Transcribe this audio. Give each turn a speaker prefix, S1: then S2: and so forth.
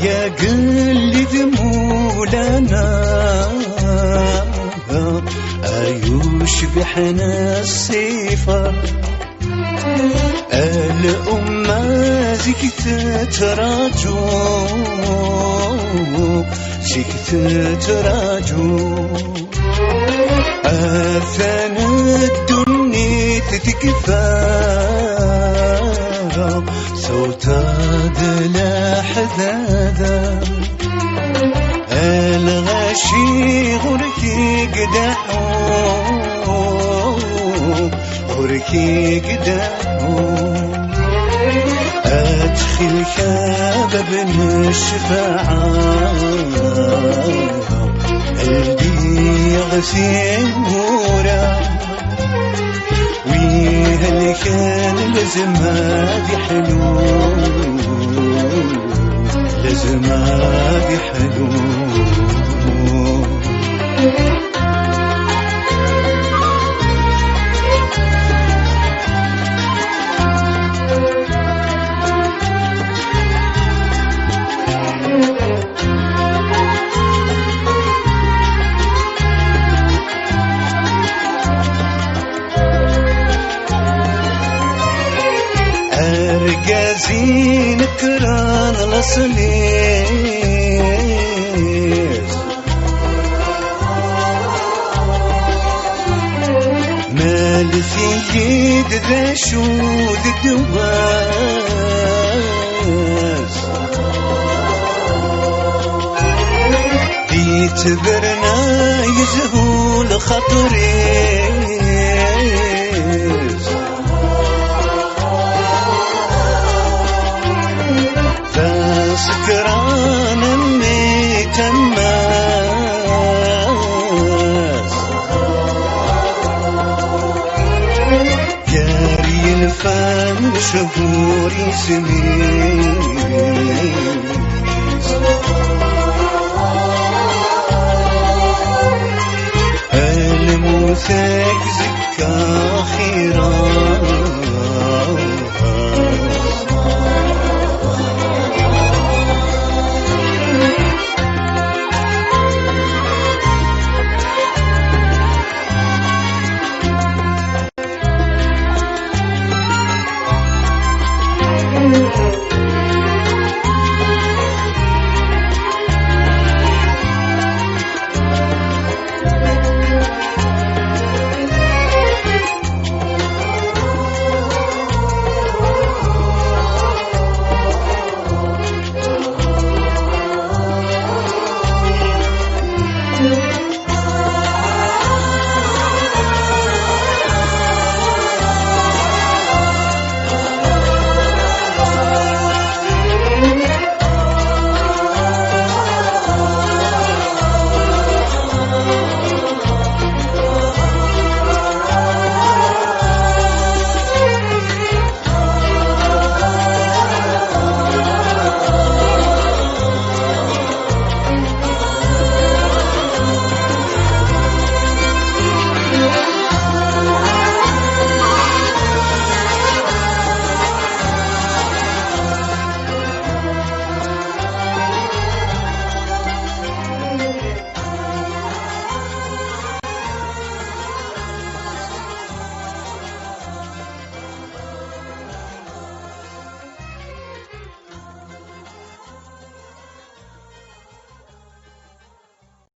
S1: يا قلد مولانا أيوش بحنا الصفة الأمة زكت تراجو أثنى الدنيا تتكفى صوتا دلا حذاذا الغشي غركي قدحو أدخل باب الشفاعة قلبي يغسل مورا ويهل كان لازم هادي حلو لازم هادي حلو أرجازين كران الأصليس مال في يد ذا شود الدواس يتبرنا يزهول خطريس سكران الناس جاري الفم شهور سنين الموثق